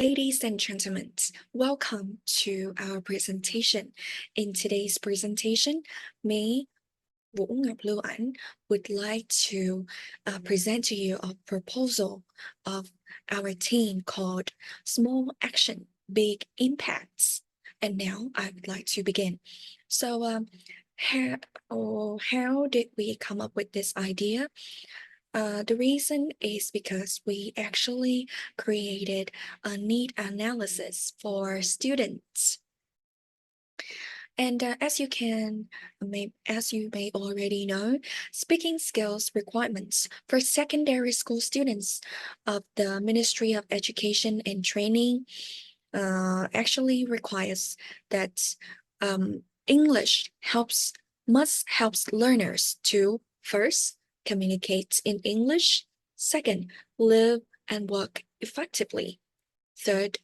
Ladies and gentlemen, welcome to our presentation. In today's presentation, me, Vũ Ngọc Lưu Ảnh, would like to present to you a proposal of our team called Small Action, Big Impacts. And now I would like to begin. So, how did we come up with this idea? The reason is because we actually created a need analysis for students. And as you may already know, speaking skills requirements for secondary school students of the Ministry of Education and Training actually requires that English must helps learners to first communicate in English, second, live and work effectively. Third,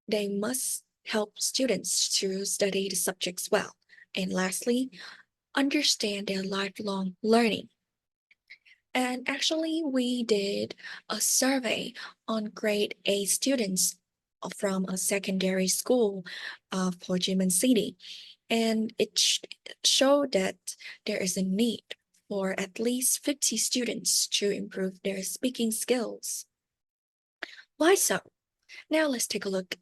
they must help students to study the subjects well. And lastly, understand their lifelong learning. And actually, we did a survey on grade A students from a secondary school of Ho Chi Minh City. And it showed that there is a need for at least 50 students to improve their speaking skills. Why so? Now let's take a look.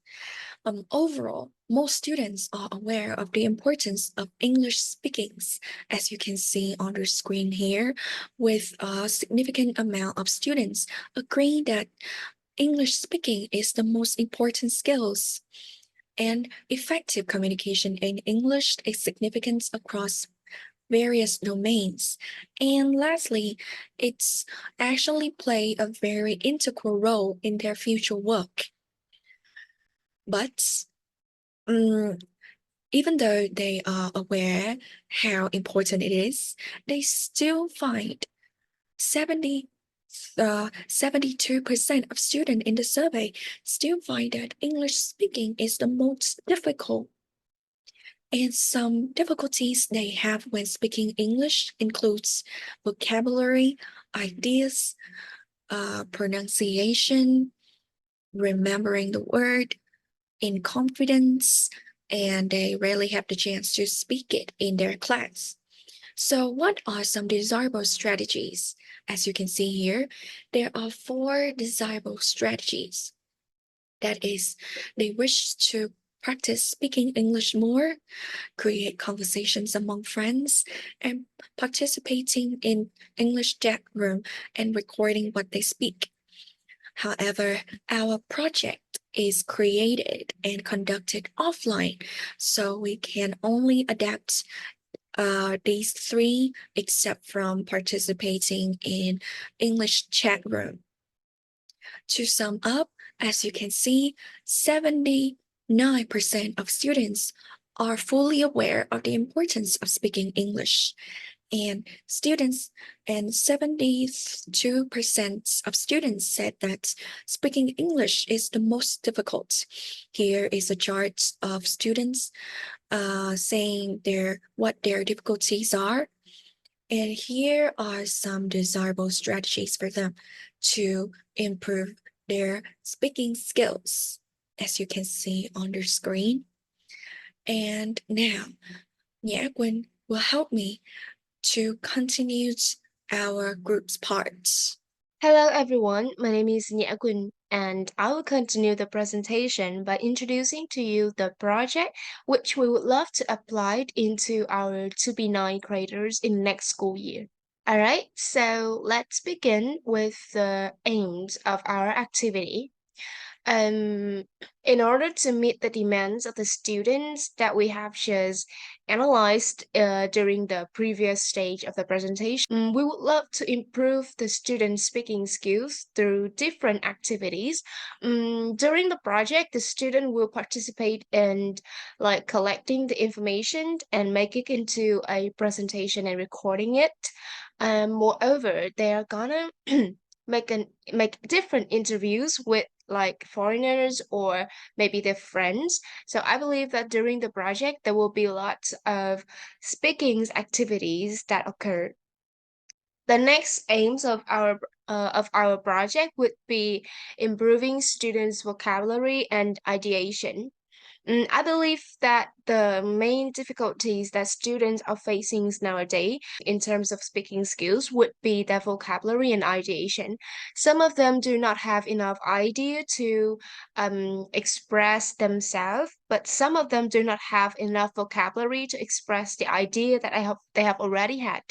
Overall, most students are aware of the importance of English speakings, as you can see on the screen here, with a significant amount of students agreeing that English speaking is the most important skills. And effective communication in English is significant across various domains. And lastly, it's actually play a very integral role in their future work. But even though they are aware how important it is, they still find 72% of students in the survey still find that English speaking is the most difficult. And some difficulties they have when speaking English includes vocabulary, ideas, pronunciation, remembering the word, in confidence, and they rarely have the chance to speak it in their class. So what are some desirable strategies? As you can see here, there are 4 desirable strategies. That is, they wish to practice speaking English more, create conversations among friends, and participating in English chat room and recording what they speak. However, our project is created and conducted offline, so we can only adapt these 3 except from participating in English chat room. To sum up, as you can see, 79% of students are fully aware of the importance of speaking English. And 72% of students said that speaking English is the most difficult. Here is a chart of students saying what their difficulties are. And here are some desirable strategies for them to improve their speaking skills, as you can see on the screen. And now, Nhã Quynh will help me to continue our group's parts. Hello everyone, my name is Nhã Quynh and I will continue the presentation by introducing to you the project which we would love to apply into our 2B9 creators in next school year. Alright, so let's begin with the aims of our activity. In order to meet the demands of the students that we have just analyzed during the previous stage of the presentation, we would love to improve the students' speaking skills through different activities. During the project, the student will participate in like collecting the information and make it into a presentation and recording it. Moreover, they are gonna make different interviews with like foreigners or maybe their friends. So I believe that during the project there will be lots of speaking activities that occur. The next aims of our of our project would be improving students' vocabulary and ideation. I believe that the main difficulties that students are facing nowadays in terms of speaking skills would be their vocabulary and ideation. Some of them do not have enough idea to express themselves, but some of them do not have enough vocabulary to express the idea that they have already had.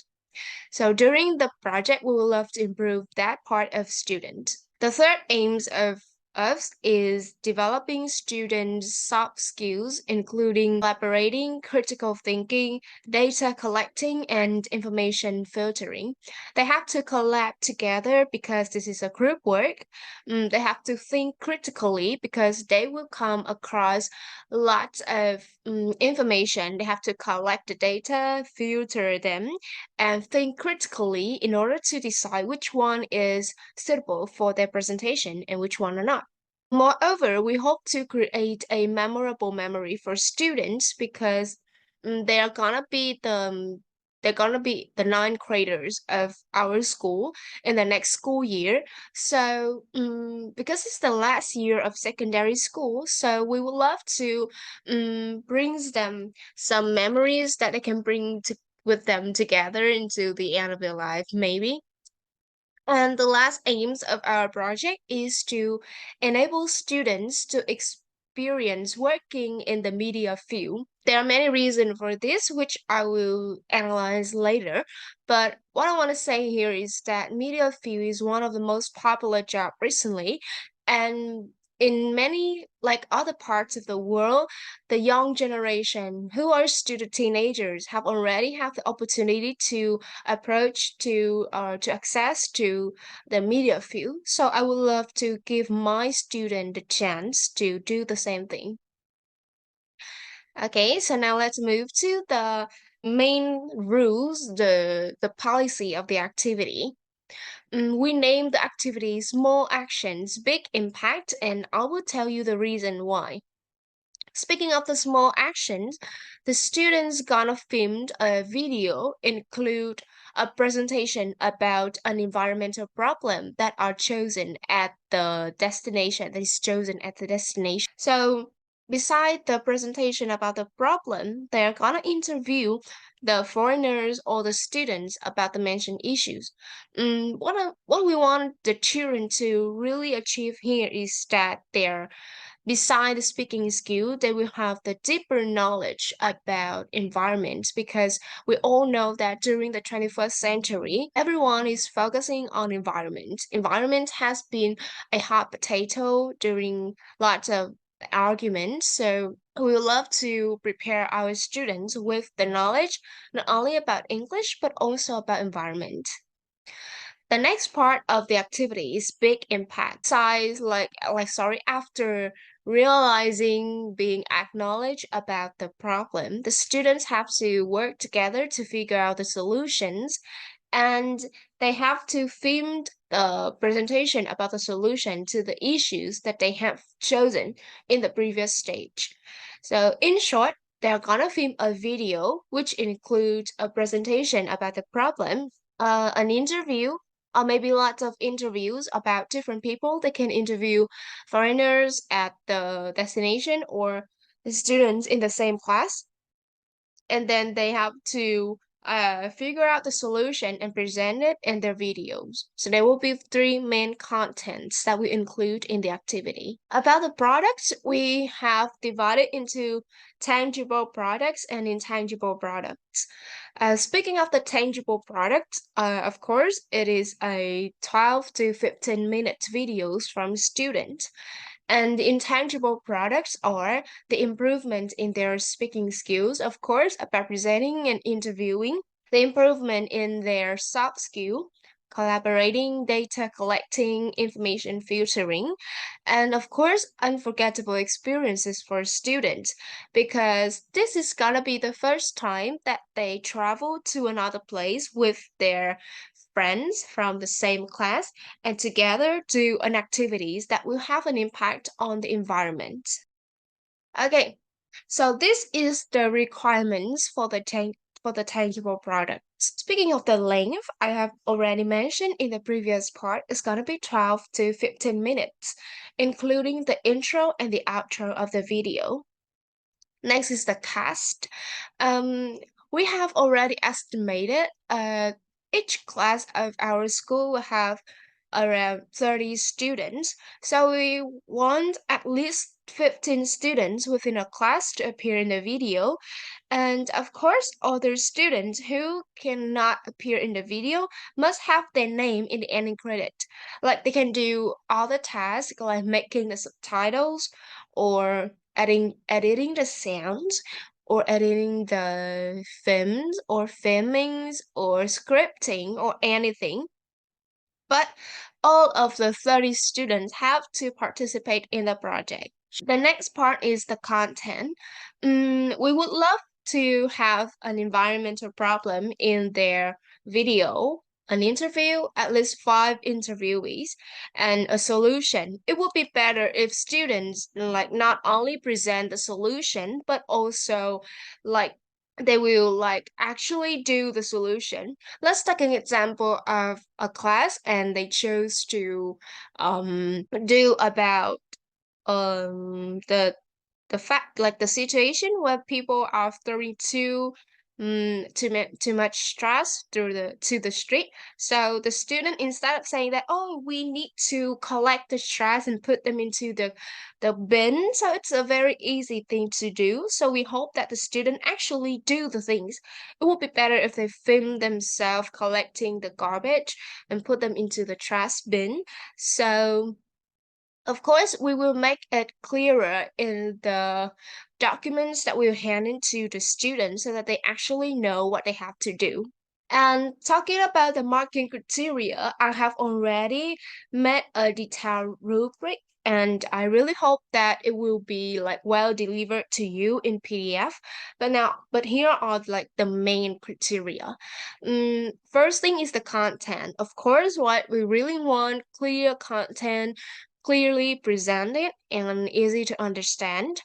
So during the project, we will love to improve that part of student. The third aims of us is developing students' soft skills, including collaborating, critical thinking, data collecting, and information filtering. They have to collab together because this is a group work. They have to think critically because they will come across lots of information. They have to collect the data, filter them, and think critically in order to decide which one is suitable for their presentation and which one are not. Moreover, we hope to create a memorable memory for students because they are gonna be they're gonna be the ninth graders of our school in the next school year. So, because it's the last year of secondary school, so we would love to brings them some memories that they can bring to with them together into the end of their life, maybe. And the last aims of our project is to enable students to experience working in the media field. There are many reasons for this, which I will analyze later. But what I want to say here is that media field is one of the most popular job recently. And in many like other parts of the world, the young generation who are still the teenagers have already have the opportunity to approach to access to the media field. So I would love to give my student the chance to do the same thing. Okay, so now let's move to the main rules, the policy of the activity. We name the activity small actions, big impact, and I will tell you the reason why. Speaking of the small actions, the students gonna filmed a video include a presentation about an environmental problem that are chosen at the destination that is chosen at the destination. So beside the presentation about the problem, they're gonna interview the foreigners or the students about the mentioned issues. What we want the children to really achieve here is that they're beside the speaking skill, they will have the deeper knowledge about environments because we all know that during the 21st century, everyone is focusing on environment. Environment has been a hot potato during lots of arguments. So we would love to prepare our students with the knowledge not only about English but also about environment. The next part of the activity is big impact. Size after realizing being acknowledged about the problem, the students have to work together to figure out the solutions and they have to film the presentation about the solution to the issues that they have chosen in the previous stage. So in short, they're gonna film a video which includes a presentation about the problem, an interview, or maybe lots of interviews about different people. They can interview foreigners at the destination or the students in the same class, and then they have to figure out the solution and present it in their videos. So there will be three main contents that we include in the activity. About the products, we have divided into tangible products and intangible products. Speaking of the tangible product, of course, it is a 12 to 15 minute videos from students. And the intangible products are the improvement in their speaking skills, of course, about presenting and interviewing, the improvement in their soft skill, collaborating, data collecting, information filtering, and of course, unforgettable experiences for students because this is gonna be the first time that they travel to another place with their friends from the same class and together do an activities that will have an impact on the environment. Okay, so this is the requirements for the tangible product. Speaking of the length, I have already mentioned in the previous part, it's gonna be 12 to 15 minutes, including the intro and the outro of the video. Next is the cast. Um, we have already estimated each class of our school will have around 30 students. So we want at least 15 students within a class to appear in the video. And of course, other students who cannot appear in the video must have their name in the ending credit. Like they can do all the tasks like making the subtitles or editing the sounds or editing the films or filmings or scripting or anything. But all of the 30 students have to participate in the project. The next part is the content. We would love to have an environmental problem in their video, an interview, at least 5 interviewees, and a solution. It would be better if students like not only present the solution, but also like they will like actually do the solution. Let's take an example of a class and they chose to do about the fact like the situation where people are throwing too much stress through the street. So the student, instead of saying that, oh, we need to collect the stress and put them into the bin, so it's a very easy thing to do. So we hope that the student actually do the things. It would be better if they film themselves collecting the garbage and put them into the trash bin. So of course, we will make it clearer in the documents that we'll hand into the students so that they actually know what they have to do. And talking about the marking criteria, I have already made a detailed rubric and I really hope that it will be like well delivered to you in PDF. But here are like the main criteria. First thing is the content. Of course, what we really want clear content, clearly presented and easy to understand.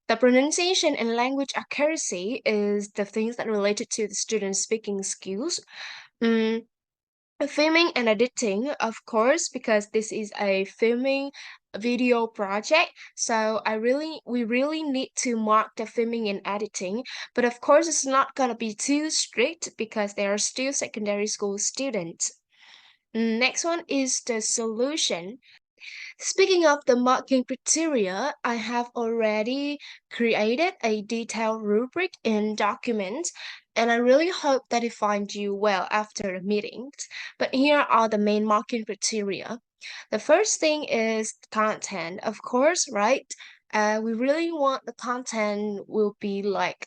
The pronunciation and language accuracy is the things that related to the student's speaking skills. Mm, Filming and editing, of course, because this is a filming video project. So we really need to mark the filming and editing. But of course, it's not gonna be too strict because they are still secondary school students. Next one is the solution. Speaking of the marking criteria, I have already created a detailed rubric in documents, and I really hope that it finds you well after the meetings. But here are the main marking criteria. The first thing is content, of course, right? We really want the content will be like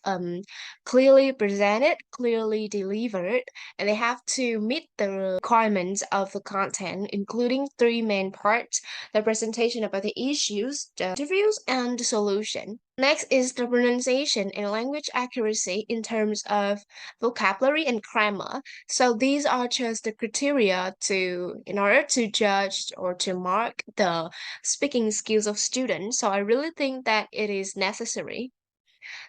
clearly presented, clearly delivered, and they have to meet the requirements of the content, including 3 main parts: the presentation about the issues, the interviews, and the solution. Next is the pronunciation and language accuracy in terms of vocabulary and grammar. So these are just the criteria in order to judge or to mark the speaking skills of students. So I really think that it is necessary.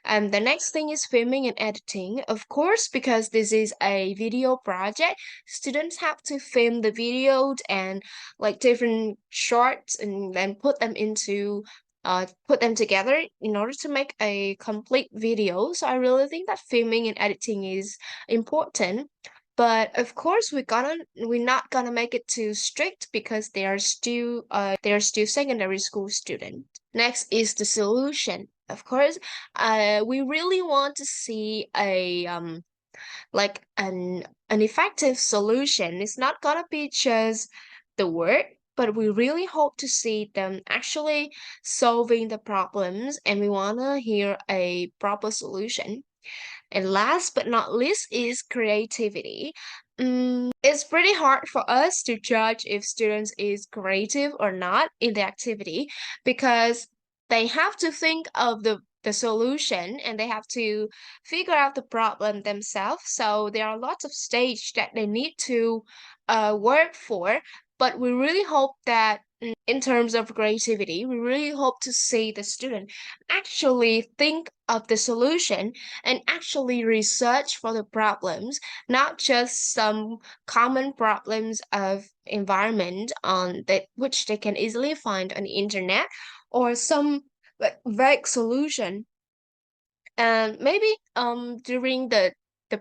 And the next thing is filming and editing. Of course, because this is a video project, students have to film the videos and like different shorts and then put them together in order to make a complete video. So I really think that filming and editing is important. But of course, we're not gonna make it too strict because they are still secondary school students. Next is the solution. Of course, we really want to see a like an effective solution. It's not gonna be just the word, but we really hope to see them actually solving the problems, and we wanna hear a proper solution. And last but not least is creativity. It's pretty hard for us to judge if students is creative or not in the activity because they have to think of the solution and they have to figure out the problem themselves. So there are lots of stage that they need to work for. But we really hope that In terms of creativity, we really hope to see the student actually think of the solution and actually research for the problems, not just some common problems of environment on that which they can easily find on the internet, or some like vague solution. And maybe during the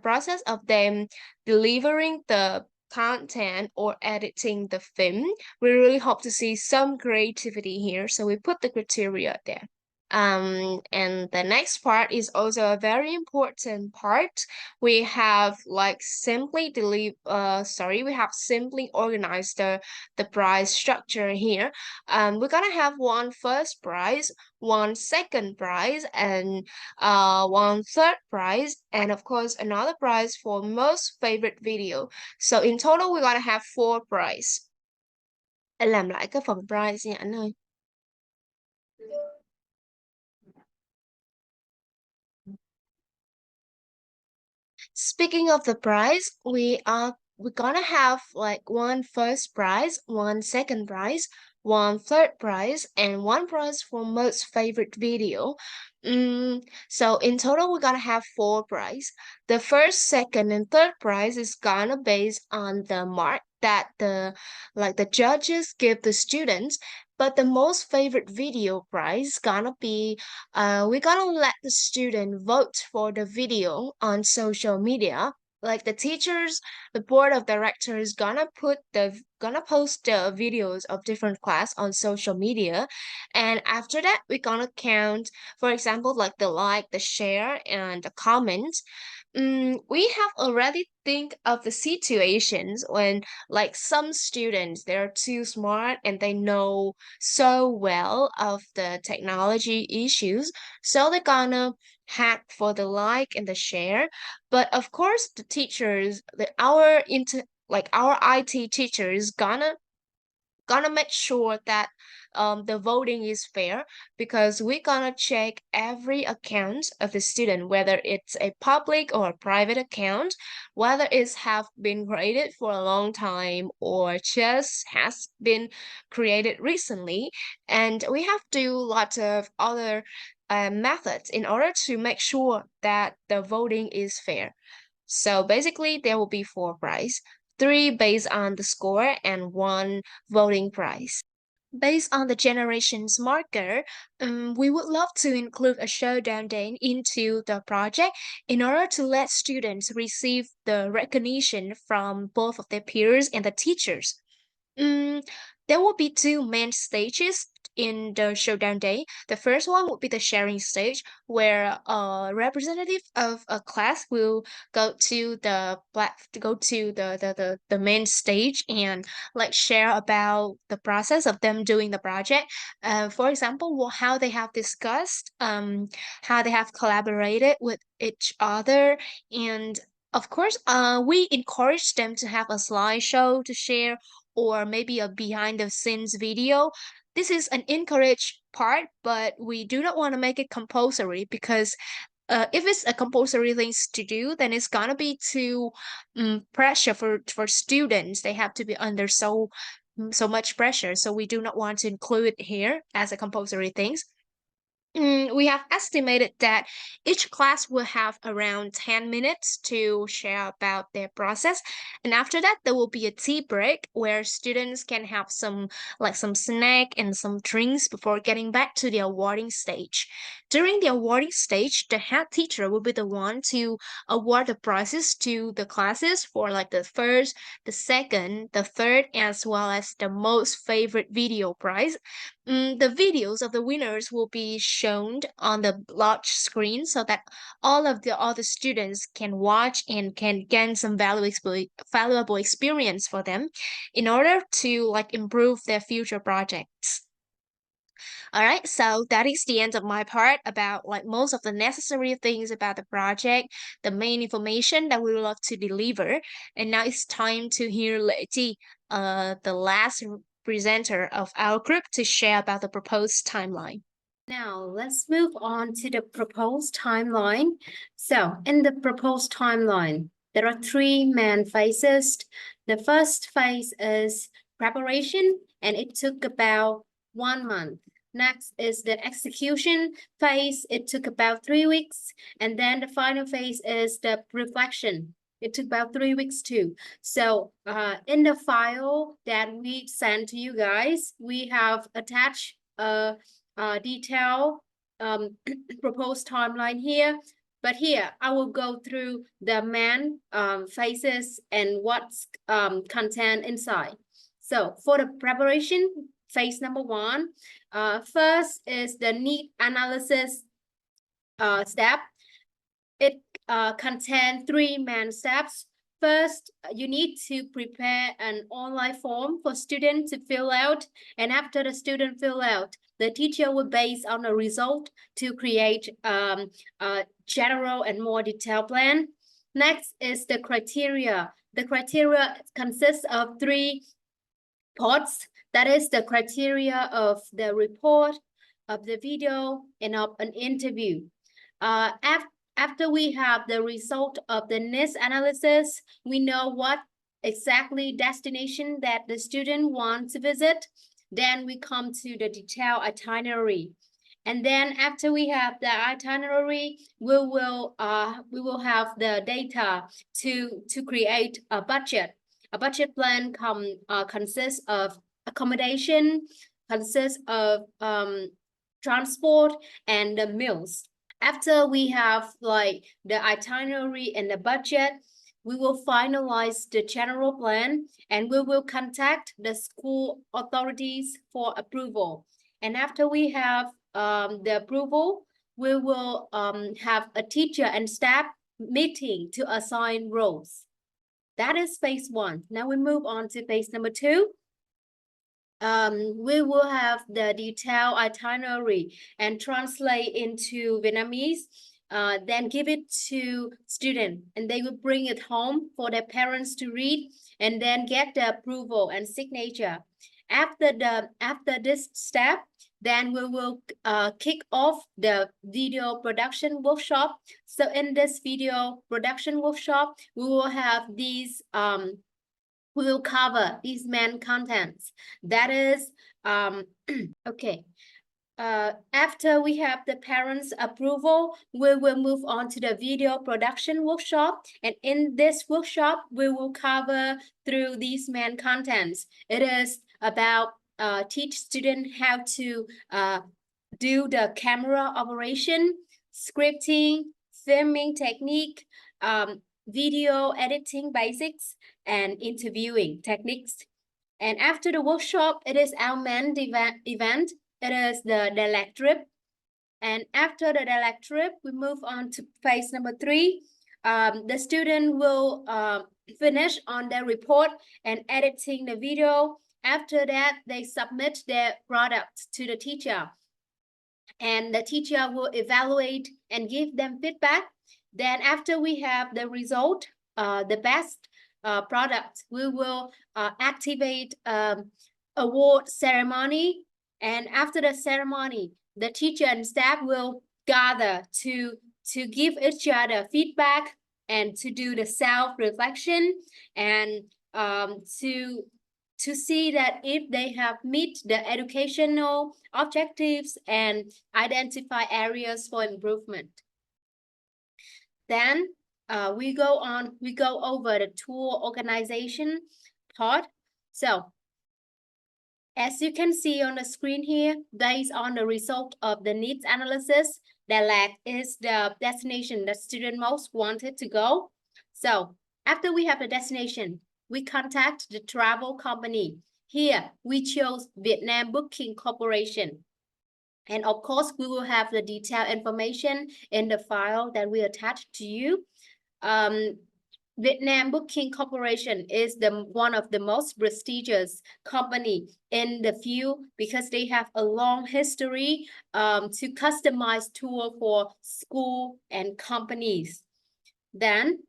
process of them delivering the content or editing the film, we really hope to see some creativity here, so we put the criteria there. And the next part is also a very important part. We have like we have simply organized the prize structure here. We're gonna have one first prize, one second prize, and one third prize, and of course another prize for most favorite video. So in total we're gonna have four prize. Anh làm lại cái phần prize nha anh ơi. Speaking of the prize, we're gonna have like one first prize, one second prize, one third prize, and one prize for most favorite video. So in total, we're gonna have four prize. The first, second, and third prize is gonna based on the mark that the judges give the students. But the most favorite video prize gonna be we're gonna let the student vote for the video on social media. Like the teachers, the board of directors gonna post the videos of different class on social media, and after that we're gonna count, for example, like the like, the share, and the comment. We have already think of the situations when like some students they're too smart and they know so well of the technology issues, so they're gonna hack for the like and the share. But of course the teachers, our IT teachers gonna make sure that the voting is fair, because we're gonna check every account of the student, whether it's a public or a private account, whether it's have been created for a long time or just has been created recently. And we have to do lots of other methods in order to make sure that the voting is fair. So basically, there will be four prizes, three based on the score and one voting prize. Based on the generations marker, we would love to include a showdown day into the project in order to let students receive the recognition from both of their peers and the teachers. Mm, there will be two main stages in the showdown day. The first one would be the sharing stage, where a representative of a class will go to the main stage and like share about the process of them doing the project. For example, how they have discussed, how they have collaborated with each other, and of course, we encourage them to have a slideshow to share, or maybe a behind the scenes video. This is an encouraged part, but we do not want to make it compulsory, because if it's a compulsory things to do, then it's gonna be too pressure for students. They have to be under so much pressure. So we do not want to include it here as a compulsory things. We have estimated that each class will have around 10 minutes to share about their process. And after that, there will be a tea break where students can have some snack and some drinks before getting back to the awarding stage. During the awarding stage, the head teacher will be the one to award the prizes to the classes for like the first, the second, the third, as well as the most favorite video prize. The videos of the winners will be shown on the large screen so that all of the other students can watch and can gain some valuable experience for them in order to like improve their future projects. All right, so that is the end of my part about like most of the necessary things about the project, the main information that we would love to deliver. And now it's time to hear Lệ Chi, the last presenter of our group, to share about the proposed timeline. Now let's move on to the proposed timeline. So in the proposed timeline, there are three main phases. The first phase is preparation, and it took about 1 month. Next is the execution phase. It took about 3 weeks. And then the final phase is the reflection. It took about 3 weeks too. So in the file that we sent to you guys, we have attached a detailed proposed timeline here. But here, I will go through the main phases and what's content inside. So for the preparation, phase number 1, first is the need analysis step. It contains 3 main steps. First, you need to prepare an online form for students to fill out. And after the student fill out, the teacher will base on the result to create a general and more detailed plan. Next is the criteria. The criteria consists of 3 parts. That is the criteria of the report, of the video, and of an interview. After we have the result of the needs analysis, we know what exactly destination that the student wants to visit. Then we come to the detailed itinerary. And then after we have the itinerary, we will have the data to create a budget. A budget plan consists of accommodation, consists of transport, and the meals. After we have like the itinerary and the budget, we will finalize the general plan and we will contact the school authorities for approval. And after we have the approval, we will have a teacher and staff meeting to assign roles. That is phase 1. Now we move on to phase number 2. We will have the detailed itinerary and translate into Vietnamese, then give it to students and they will bring it home for their parents to read and then get the approval and signature. After this step, then we will kick off the video production workshop. So in this video production workshop, we will have these we will cover these main contents. That is, okay. After we have the parents' approval, we will move on to the video production workshop. And in this workshop, we will cover through these main contents. It is about teach students how to do the camera operation, scripting, filming technique, video editing basics, and interviewing techniques. And after the workshop, it is our main event. It is the dialect trip. And after the dialect trip, we move on to phase number 3. The student will finish on their report and editing the video. After that, they submit their product to the teacher. And the teacher will evaluate and give them feedback. Then after we have the result, the best product, we will activate award ceremony. And after the ceremony, the teacher and staff will gather to give each other feedback and to do the self-reflection and to see that if they have meet the educational objectives and identify areas for improvement. Then we go over the tour organization part. So as you can see on the screen here, based on the result of the needs analysis, Dalat is the destination that student most wanted to go. So after we have the destination, we contact the travel company. Here, we chose Vietnam Booking Corporation. And of course, we will have the detailed information in the file that we attach to you. Vietnam Booking Corporation is one of the most prestigious company in the field because they have a long history to customize tour for school and companies. Then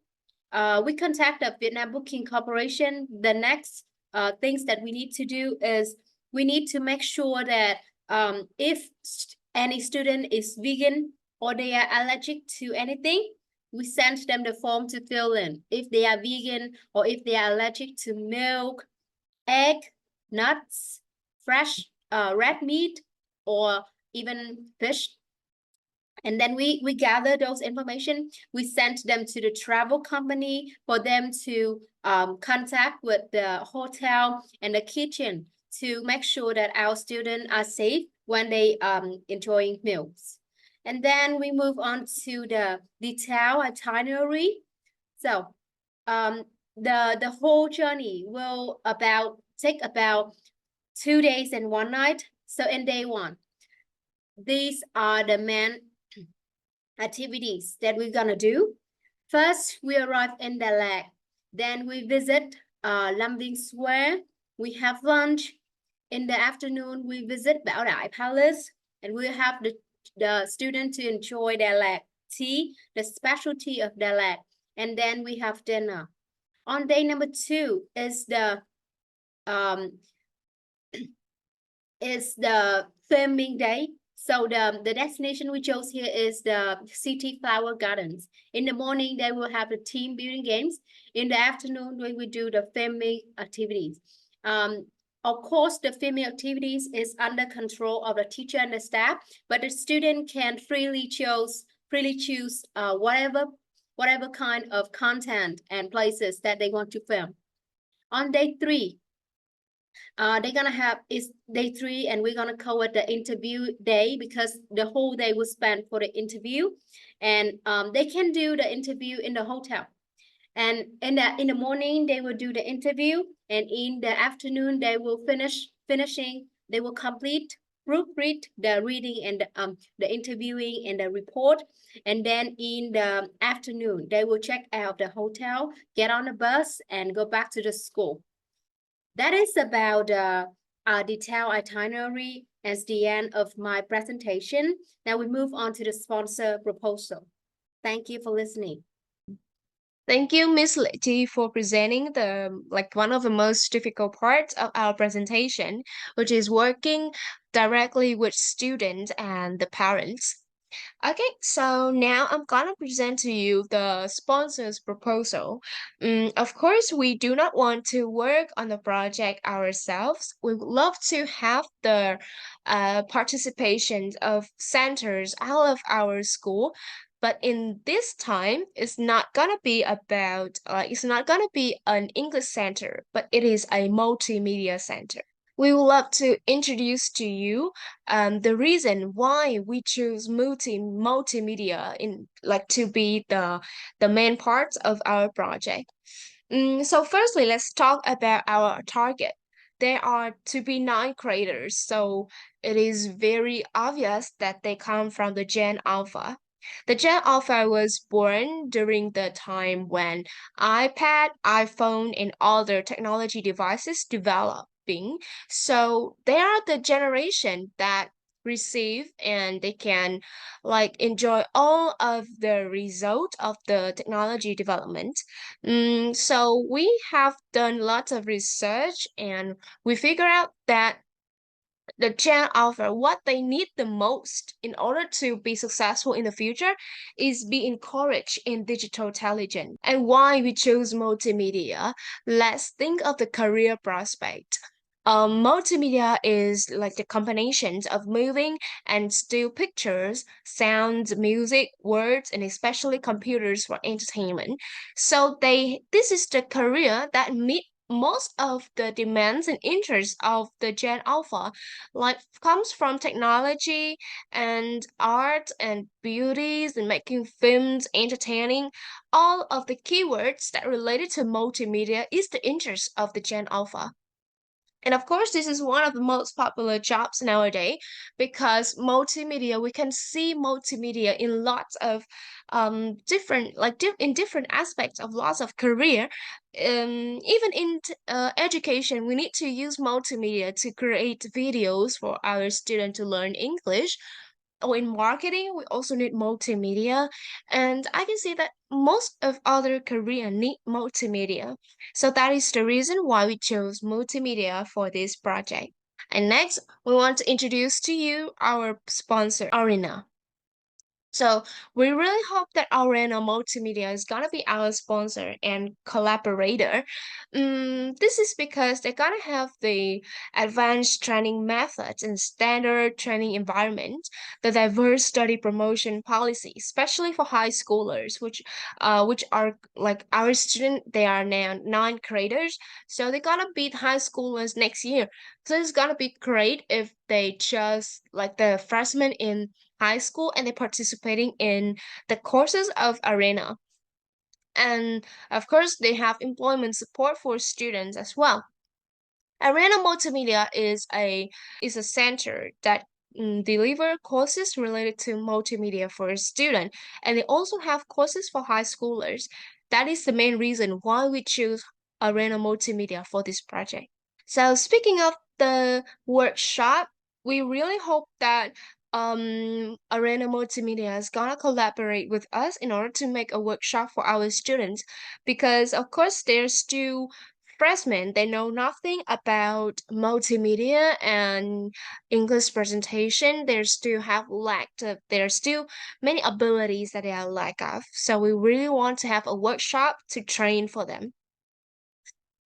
we contact the Vietnam Booking Corporation. The next things that we need to do is we need to make sure that if any student is vegan or they are allergic to anything, we send them the form to fill in. If they are vegan or if they are allergic to milk, egg, nuts, fresh red meat, or even fish. And then we gather those information. We send them to the travel company for them to contact with the hotel and the kitchen to make sure that our students are safe when they enjoying meals. And then we move on to the detailed itinerary. So the whole journey will take about 2 days and 1 night. So in day 1, these are the main activities that we're gonna do. First, we arrive in Dalat. Then we visit Lamding Square. We have lunch. In the afternoon, we visit Bảo Đại Palace, and we have the student to enjoy Dalat tea, the specialty of Dalat. And then we have dinner. On day number 2 is the filming day. So the destination we chose here is the City Flower Gardens. In the morning, they will have the team building games. In the afternoon, we will do the filming activities. Of course, the filming activities is under control of the teacher and the staff, but the student can freely choose whatever kind of content and places that they want to film. On day 3, they're gonna have is day 3, and we're gonna cover the interview day because the whole day was spent for the interview, and they can do the interview in the hotel. And in the morning they will do the interview, and in the afternoon they will they will complete proofread the reading and the interviewing and the report. And then in the afternoon they will check out the hotel, get on the bus, and go back to the school. That is about detailed itinerary as the end of my presentation. Now we move on to the sponsor proposal. Thank you for listening. Thank you, Miss Letty, for presenting one of the most difficult parts of our presentation, which is working directly with students and the parents. Okay, so now I'm gonna present to you the sponsor's proposal. Of course, we do not want to work on the project ourselves. We would love to have the participation of centers out of our school. But in this time, it's not gonna be an English center, but it is a multimedia center. We would love to introduce to you the reason why we choose multimedia to be the main part of our project. So firstly, let's talk about our target. There are to be 9 creators, so it is very obvious that they come from the Gen Alpha. The Gen Alpha was born during the time when iPad, iPhone, and other technology devices developing. So they are the generation that receive and they can enjoy all of the result of the technology development. So we have done lots of research and we figure out that the Gen Alpha, what they need the most in order to be successful in the future is be encouraged in digital intelligence. And why we choose multimedia? Let's think of the career prospect. Multimedia is like the combinations of moving and still pictures, sounds, music, words, and especially computers for entertainment. So this is the career that meet most of the demands and interests of the Gen Alpha, comes from technology and art and beauties and making films, entertaining. All of the keywords that related to multimedia is the interest of the Gen Alpha. And of course, this is one of the most popular jobs nowadays because we can see multimedia in lots of in different aspects of lots of career. Even in education, we need to use multimedia to create videos for our students to learn English. Or in marketing, we also need multimedia. And I can see that most of other career need multimedia. So that is the reason why we chose multimedia for this project. And next, we want to introduce to you our sponsor, Arena. So we really hope that Arena Multimedia is gonna be our sponsor and collaborator. This is because they're gonna have the advanced training methods and standard training environment, the diverse study promotion policy, especially for high schoolers, which are like our student. They are now ninth graders, so they're gonna beat high schoolers next year. So it's gonna be great if they just like the freshmen in high school and they're participating in the courses of Arena. And of course, they have employment support for students as well. Arena Multimedia is a center that deliver courses related to multimedia for a student, and they also have courses for high schoolers. That is the main reason why we choose Arena Multimedia for this project. So speaking of the workshop, we really hope that Arena Multimedia is gonna collaborate with us in order to make a workshop for our students, because of course they're still freshmen. They know nothing about multimedia and English presentation. They still have lacked of, there are still many abilities that they are lack of. So we really want to have a workshop to train for them.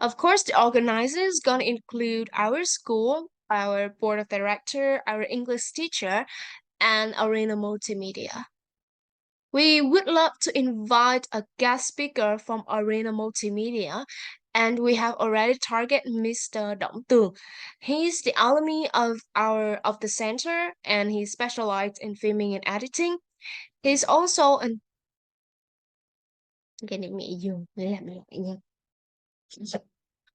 Of course, the organizer is going to include our school, our board of director, our English teacher, and Arena Multimedia. We would love to invite a guest speaker from Arena Multimedia, and we have already targeted Mr. Dong Tu. He's the alumni of the center, and he specialized in filming and editing. He's also an cái này mẹ dùng để làm lại nha.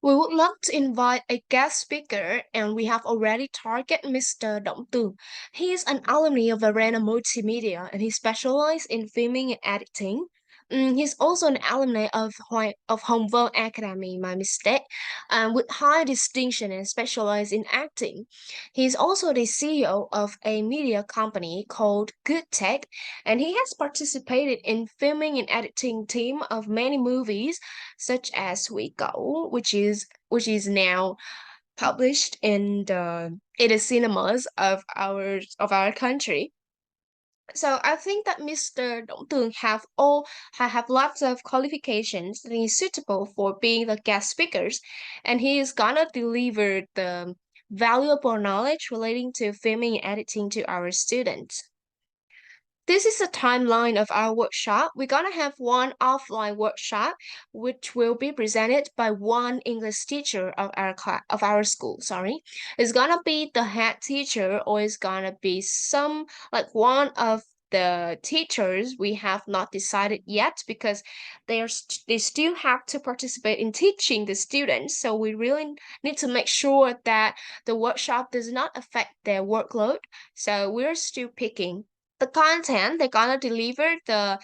We would love to invite a guest speaker, and we have already targeted Mr. Dong Tu. He is an alumni of Arena Multimedia, and he specializes in filming and editing. He's also an alumni of Hồng Vân Academy, my mistake, with high distinction and specialized in acting. He's also the CEO of a media company called Good Tech, and he has participated in filming and editing team of many movies, such as We Go, which is now published in the cinemas of our country. So I think that Mr. Dong Tường have lots of qualifications and he's suitable for being the guest speakers, and he is gonna deliver the valuable knowledge relating to filming and editing to our students. This is the timeline of our workshop. We're gonna have one offline workshop, which will be presented by one English teacher of our school. Sorry, it's gonna be the head teacher, or it's gonna be some like one of the teachers. We have not decided yet because they still have to participate in teaching the students. So we really need to make sure that the workshop does not affect their workload. So we're still picking the content. They're gonna deliver the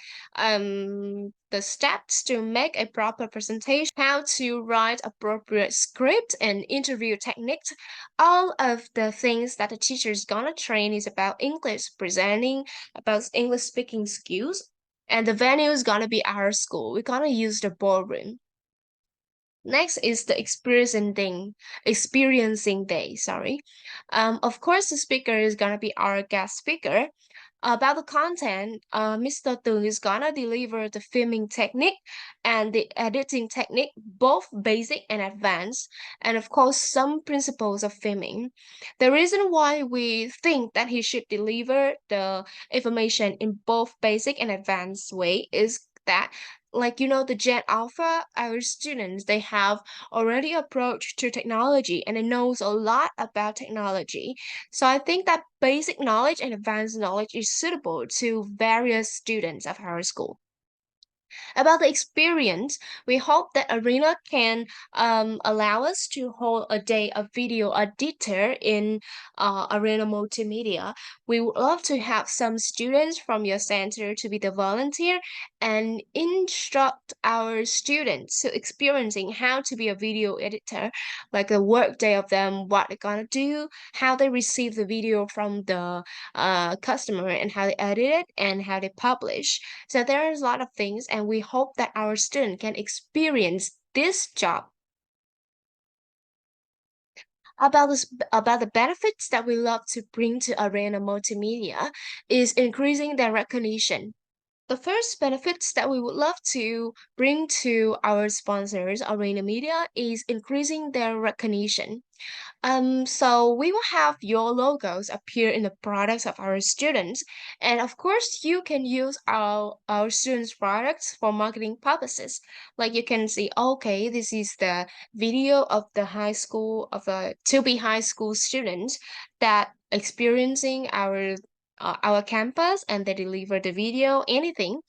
steps to make a proper presentation, how to write appropriate script and interview techniques. All of the things that the teacher is gonna train is about English presenting, about English speaking skills, and the venue is gonna be our school. We're gonna use the ballroom. Next is the experiencing day, sorry. Of course, the speaker is gonna be our guest speaker. About the content, Mr. Tu is gonna deliver the filming technique and the editing technique, both basic and advanced, and of course some principles of filming. The reason why we think that he should deliver the information in both basic and advanced way is that, like, the Gen Alpha, our students, they have already approached to technology and they knows a lot about technology. So I think that basic knowledge and advanced knowledge is suitable to various students of our school. About the experience, we hope that Arena can allow us to hold a day of video editor in Arena Multimedia. We would love to have some students from your center to be the volunteer and instruct our students to experiencing how to be a video editor, like the work day of them, what they're gonna do, how they receive the video from the customer, and how they edit it and how they publish. So there is a lot of things, and we hope that our student can experience this job. about the benefits that we love to bring to Arena Multimedia is increasing their recognition. The first benefits that we would love to bring to our sponsors, Arena Media, is increasing their recognition. So we will have your logos appear in the products of our students, and of course, you can use our students' products for marketing purposes. Like you can see, okay, this is the video of the high school of the to be high school students that experiencing our campus, and they deliver the video, anything.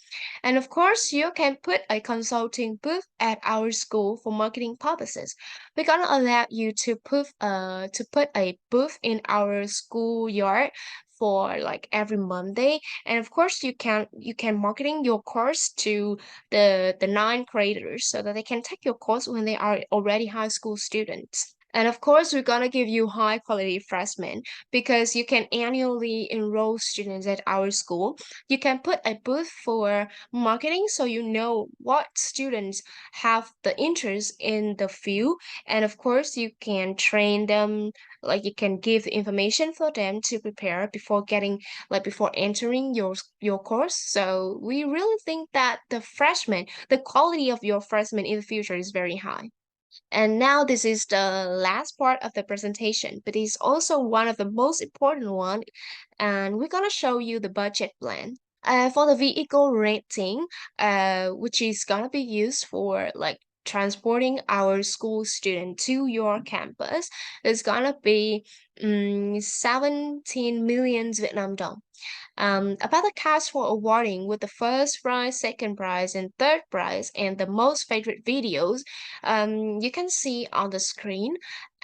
And of course, you can put a consulting booth at our school for marketing purposes. We're gonna allow you to put a booth in our schoolyard for like every Monday. And of course you can marketing your course to the ninth graders so that they can take your course when they are already high school students. And of course, we're gonna give you high quality freshmen because you can annually enroll students at our school. You can put a booth for marketing so you know what students have the interest in the field. And of course, you can train them, like you can give information for them to prepare before before entering your course. So we really think that the quality of your freshmen in the future is very high. And now this is the last part of the presentation, but it's also one of the most important one. And we're gonna show you the budget plan. For the vehicle renting, which is gonna be used for like transporting our school student to your campus, is gonna be 17 million Vietnam dong. About the cash for awarding with the first prize, second prize, and third prize, and the most favorite videos, you can see on the screen.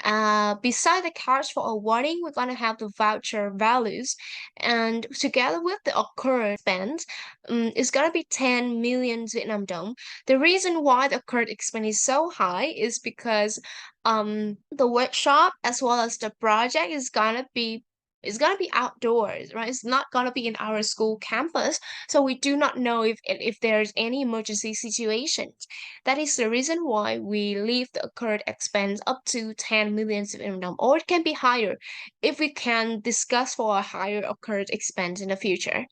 Beside the cash for awarding, we're gonna have the voucher values, and together with the occurred spend, it's gonna be 10 million Vietnam dong. The reason why the occurred expense is so high is because the workshop as well as the project is gonna be outdoors, right? It's not gonna be in our school campus, so we do not know if there's any emergency situations. That is the reason why we leave the occurred expense up to 10 million Vietnam, or it can be higher if we can discuss for a higher occurred expense in the future.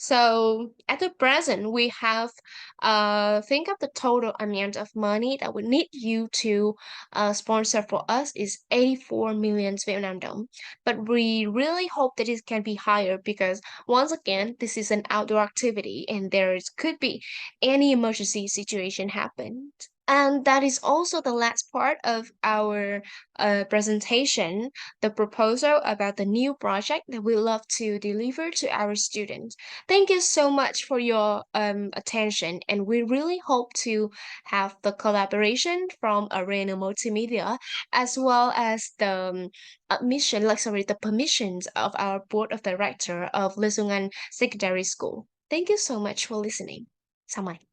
So at the present, we have think of the total amount of money that we need you to sponsor for us is 84 million Vietnam dong. But we really hope that it can be higher because once again, this is an outdoor activity and could be any emergency situation happen. And that is also the last part of our presentation, the proposal about the new project that we love to deliver to our students. Thank you so much for your attention, and we really hope to have the collaboration from Arena Multimedia as well as the the permissions of our board of director of Lesungan Secondary School. Thank you so much for listening. Samai.